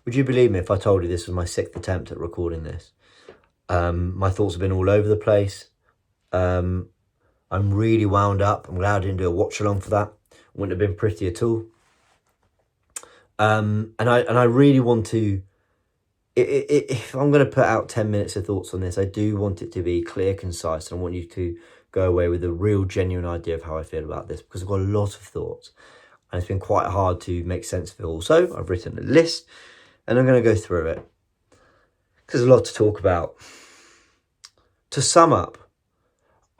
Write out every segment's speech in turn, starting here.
Would you believe me if I told you this was my 6th attempt at recording this? My thoughts have been all over the place. I'm really wound up. I'm glad I didn't do a watch along for that. Wouldn't have been pretty at all. And I really want to. If I'm going to put out 10 minutes of thoughts on this, I do want it to be clear, concise, and I want you to go away with a real, genuine idea of how I feel about this, because I've got a lot of thoughts, and it's been quite hard to make sense of it all. So I've written a list, and I'm going to go through it, because there's a lot to talk about. To sum up,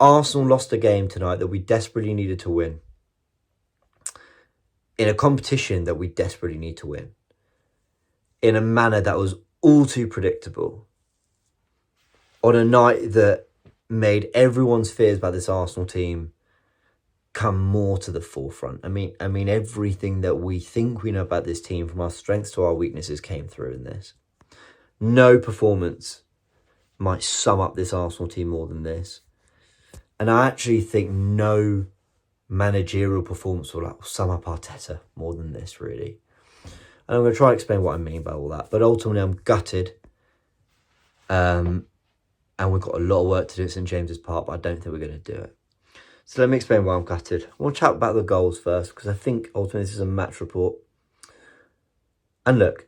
Arsenal lost a game tonight that we desperately needed to win, in a competition that we desperately need to win, in a manner that was all too predictable, on a night that made everyone's fears about this Arsenal team come more to the forefront. I mean, everything that we think we know about this team, from our strengths to our weaknesses, came through in this. No performance might sum up this Arsenal team more than this. And I actually think no managerial performance will sum up Arteta more than this, really. And I'm going to try and explain what I mean by all that. But ultimately, I'm gutted. And we've got a lot of work to do at St James's Park, but I don't think we're going to do it. So let me explain why I'm gutted. I want to chat about the goals first, because I think ultimately this is a match report. And look,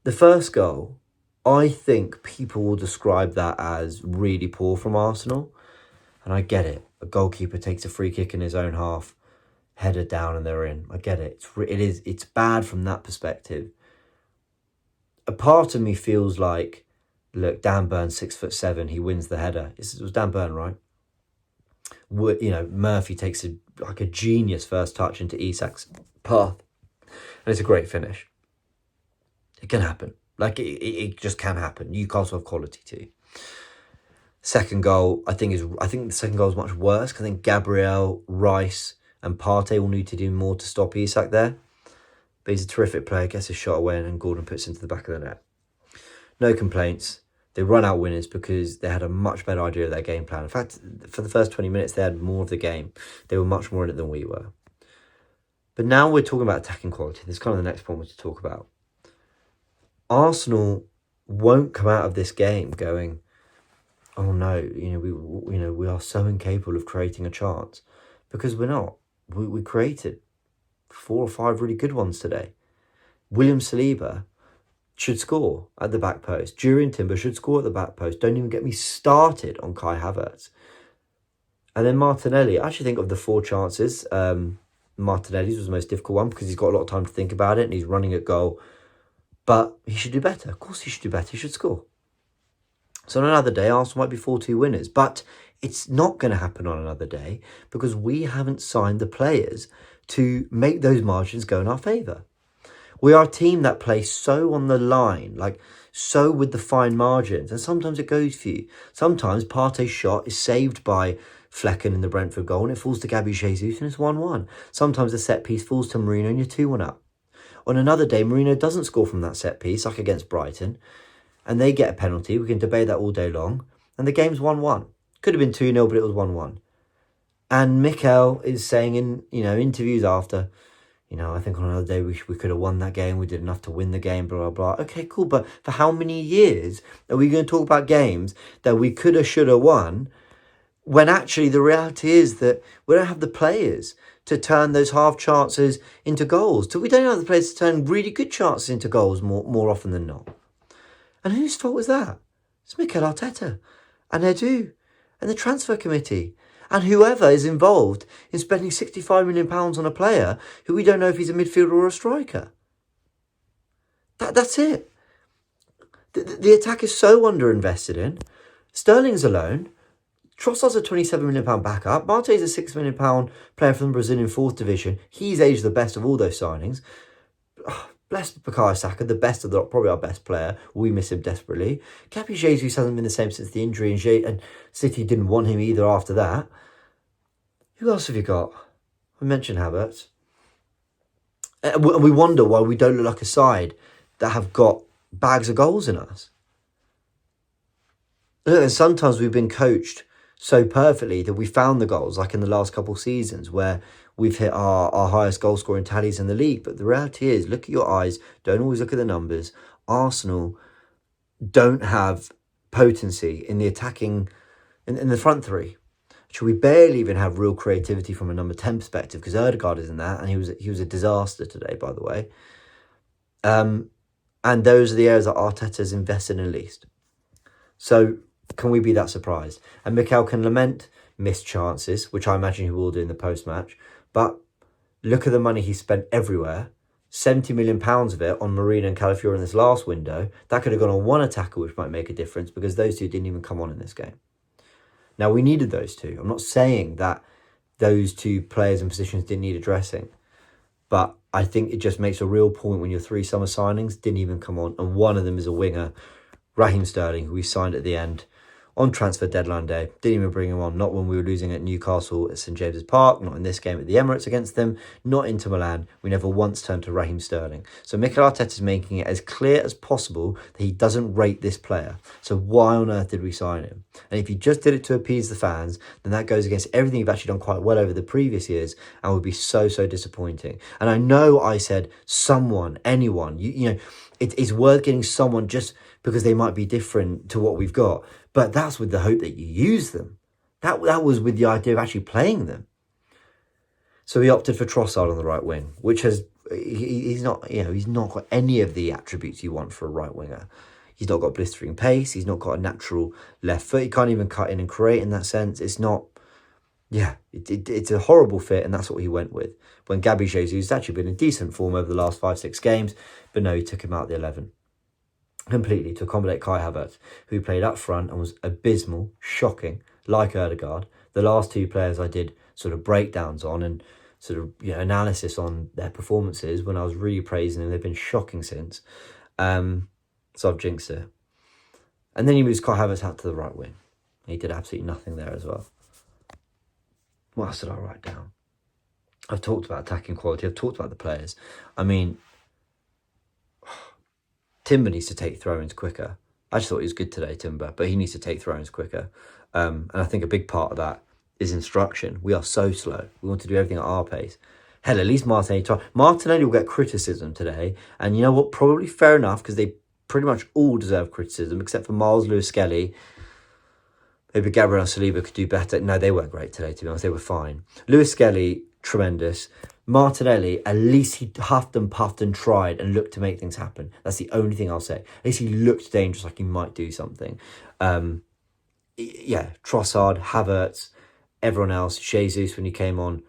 the first goal, I think people will describe that as really poor from Arsenal. And I get it. A goalkeeper takes a free kick in his own half, header down, and they're in. I get it. It's bad from that perspective. A part of me feels like, look, Dan Burn, 6'7", he wins the header. It was Dan Burn, right? Murphy takes a genius first touch into Isak's path, and it's a great finish. It can happen. It just can happen. Newcastle have quality too. Second goal, I think the second goal is much worse, because I think Gabriel, Rice, and Partey will need to do more to stop Isak there. But he's a terrific player, gets his shot away, and then Gordon puts it into the back of the net. No complaints. They run out winners because they had a much better idea of their game plan. In fact, for the first 20 minutes, they had more of the game. They were much more in it than we were. But now we're talking about attacking quality. This is kind of the next point we're to talk about. Arsenal won't come out of this game going, oh no, we are so incapable of creating a chance, because we're not. We created 4 or 5 really good ones today. William Saliba should score at the back post. Jurriën Timber should score at the back post. Don't even get me started on Kai Havertz. And then Martinelli, I actually think of the 4 chances, Martinelli's was the most difficult one, because he's got a lot of time to think about it and he's running at goal. But he should do better. Of course he should do better. He should score. So on another day, Arsenal might be 4-2 winners. But it's not going to happen on another day, because we haven't signed the players to make those margins go in our favour. We are a team that plays so on the line, so with the fine margins. And sometimes it goes for you. Sometimes Partey's shot is saved by Flecken in the Brentford goal, and it falls to Gabby Jesus, and it's 1-1. Sometimes the set piece falls to Marino, and you're 2-1 up. On another day, Marino doesn't score from that set piece, like against Brighton, and they get a penalty. We can debate that all day long. And the game's 1-1. Could have been 2-0, but it was 1-1. And Mikel is saying in interviews after, I think on another day we could have won that game. We did enough to win the game, blah, blah, blah. Okay, cool. But for how many years are we going to talk about games that we could have, should have won, when actually the reality is that we don't have the players to turn those half chances into goals? We don't have the players to turn really good chances into goals more often than not. And whose fault was that? It's Mikel Arteta and Edu and the transfer committee and whoever is involved in spending £65 million on a player who we don't know if he's a midfielder or a striker. That's it. The attack is so underinvested in. Sterling's alone. Trossard's a £27 million backup. Marte's a £6 million player from the Brazilian 4th division. He's aged the best of all those signings. Bless Bukayo Saka, the best of probably our best player. We miss him desperately. Gabby Jesus hasn't been the same since the injury, and City didn't want him either after that. Who else have you got? We mentioned Havertz. And we wonder why we don't look like a side that have got bags of goals in us. And sometimes we've been coached so perfectly that we found the goals, like in the last couple of seasons, where we've hit our highest goal scoring tallies in the league. But the reality is, look at your eyes, don't always look at the numbers. Arsenal don't have potency in the attacking, in the front three. We barely even have real creativity from a number 10 perspective, because Ødegaard isn't that, and he was a disaster today, by the way. And those are the areas that Arteta's invested in least. So can we be that surprised? And Mikel can lament missed chances, which I imagine he will do in the post-match. But look at the money he spent everywhere. £70 million of it on Marina and Calafiori in this last window. That could have gone on one attacker, which might make a difference, because those two didn't even come on in this game. Now, we needed those two. I'm not saying that those two players and positions didn't need addressing, but I think it just makes a real point when your three summer signings didn't even come on, and one of them is a winger, Raheem Sterling, who we signed at the end on transfer deadline day. Didn't even bring him on, not when we were losing at Newcastle at St James's Park, not in this game at the Emirates against them, not into Milan. We never once turned to Raheem Sterling. So Mikel Arteta is making it as clear as possible that he doesn't rate this player. So why on earth did we sign him? And if you just did it to appease the fans, then that goes against everything you've actually done quite well over the previous years, and would be so disappointing. And I know I said someone, anyone, you know, it's worth getting someone just because they might be different to what we've got. But that's with the hope that you use them. That was with the idea of actually playing them. So he opted for Trossard on the right wing, which he's not got any of the attributes you want for a right winger. He's not got blistering pace. He's not got a natural left foot. He can't even cut in and create in that sense. It's not, it's a horrible fit, and that's what he went with. When Gabby Jesus has actually been in decent form over the last 5-6 games, but no, he took him out of the 11. Completely to accommodate Kai Havertz, who played up front and was abysmal, shocking, like Ødegaard. The last two players I did sort of breakdowns on and sort of analysis on their performances when I was really praising them. They've been shocking since. So I've jinxed it. And then he moves Kai Havertz out to the right wing. He did absolutely nothing there as well. What else did I write down? I've talked about attacking quality. I've talked about the players. I mean, Timber needs to take throw-ins quicker. I just thought he was good today, Timber, but he needs to take throw-ins quicker. And I think a big part of that is instruction. We are so slow. We want to do everything at our pace. Hell, at least Martinelli will get criticism today. And you know what? Probably fair enough, because they pretty much all deserve criticism, except for Miles Lewis-Skelly. Maybe Gabriel Saliba could do better. No, they weren't great today, to be honest. They were fine. Lewis-Skelly, tremendous. Martinelli, at least he huffed and puffed and tried and looked to make things happen. That's the only thing I'll say. At least he looked dangerous, like he might do something. Trossard, Havertz, everyone else, Jesus when he came on,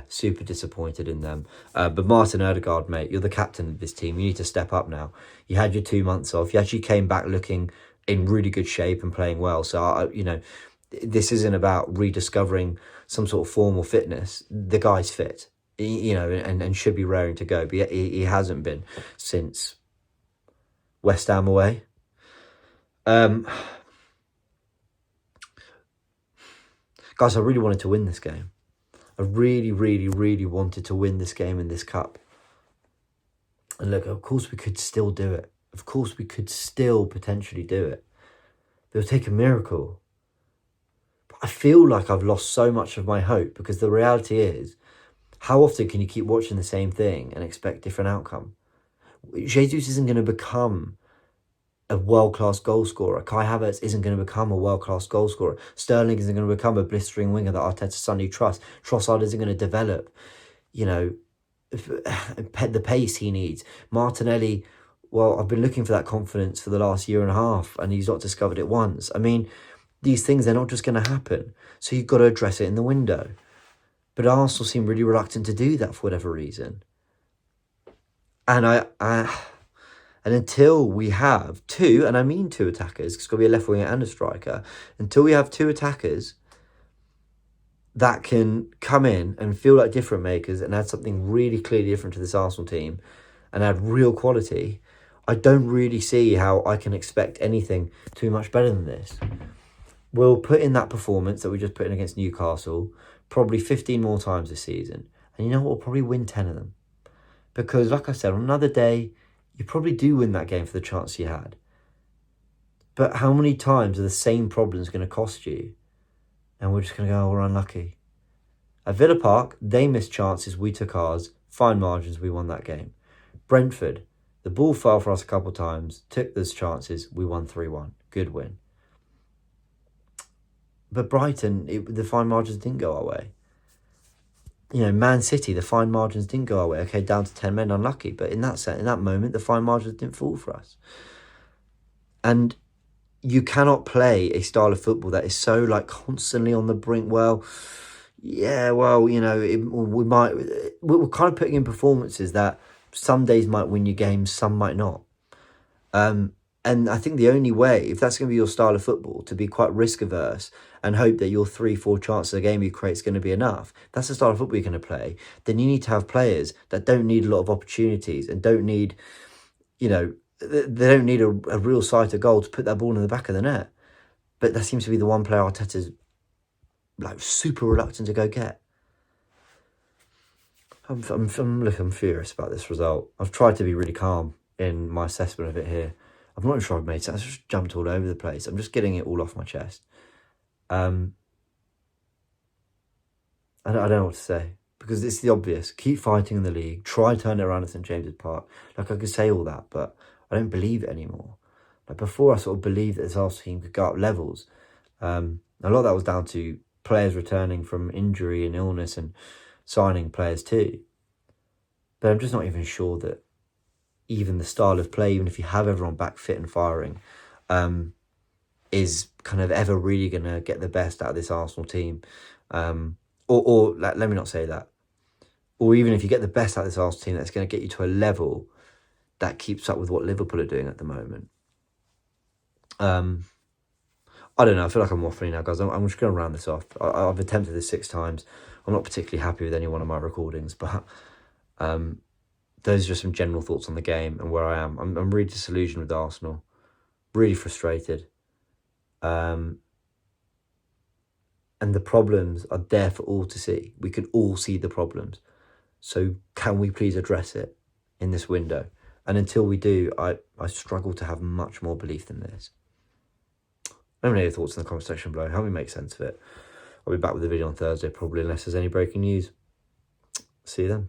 super disappointed in them. But Martin Ødegaard, mate, you're the captain of this team. You need to step up now. You had your 2 months off. You actually came back looking in really good shape and playing well. So, this isn't about rediscovering some sort of form or fitness. The guy's fit. And should be raring to go, but he hasn't been since West Ham away. Guys, I really wanted to win this game. I really, really, really wanted to win this game in this cup. And look, of course we could still do it. Of course we could still potentially do it. But it'll take a miracle. But I feel like I've lost so much of my hope, because the reality is, how often can you keep watching the same thing and expect different outcome? Jesus isn't going to become a world-class goal scorer. Kai Havertz isn't going to become a world-class goal scorer. Sterling isn't going to become a blistering winger that Arteta suddenly trusts. Trossard isn't going to develop, the pace he needs. Martinelli, well, I've been looking for that confidence for the last year and a half, and he's not discovered it once. I mean, these things, they're not just going to happen. So you've got to address it in the window. But Arsenal seem really reluctant to do that for whatever reason. And and until we have two, and I mean two attackers, it's got to be a left winger and a striker, until we have two attackers that can come in and feel like different makers and add something really clearly different to this Arsenal team and add real quality, I don't really see how I can expect anything to be much better than this. We'll put in that performance that we just put in against Newcastle probably 15 more times this season. And you know what? We'll probably win 10 of them. Because, like I said, on another day, you probably do win that game for the chance you had. But how many times are the same problems going to cost you? And we're just going to go, oh, we're unlucky. At Villa Park, they missed chances, we took ours, fine margins, we won that game. Brentford, the ball fell for us a couple of times, took those chances, we won 3-1. Good win. But Brighton, the fine margins didn't go our way. You know, Man City, the fine margins didn't go our way. Okay, down to 10 men, unlucky. But in that moment, the fine margins didn't fall for us. And you cannot play a style of football that is so like constantly on the brink. Well, yeah, well, you know, we're kind of putting in performances that some days might win you games, some might not. And I think the only way, if that's going to be your style of football, to be quite risk averse and hope that your 3-4 chances a game you create is going to be enough, if that's the style of football you're going to play, then you need to have players that don't need a lot of opportunities and don't need, you know, they don't need a real sight of goal to put that ball in the back of the net. But that seems to be the one player Arteta's like super reluctant to go get. I'm furious about this result. I've tried to be really calm in my assessment of it here. I'm not even sure I've made sense. I've just jumped all over the place. I'm just getting it all off my chest. I don't know what to say, because it's the obvious. Keep fighting in the league. Try turn it around at St James's Park. Like, I could say all that, but I don't believe it anymore. Like, before, I sort of believed that this Arsenal team could go up levels. A lot of that was down to players returning from injury and illness and signing players too. But I'm just not even sure that even the style of play, even if you have everyone back fit and firing, is kind of ever really going to get the best out of this Arsenal team. Or let me not say that. Or even if you get the best out of this Arsenal team, that's going to get you to a level that keeps up with what Liverpool are doing at the moment. I don't know. I feel like I'm waffling now, guys. I'm just going to round this off. I've attempted this 6 times. I'm not particularly happy with any one of my recordings, but those are just some general thoughts on the game and where I am. I'm really disillusioned with Arsenal. Really frustrated. And the problems are there for all to see. We can all see the problems. So can we please address it in this window? And until we do, I struggle to have much more belief than this. Let me know your thoughts in the comment section below. Help me make sense of it. I'll be back with a video on Thursday, probably, unless there's any breaking news. See you then.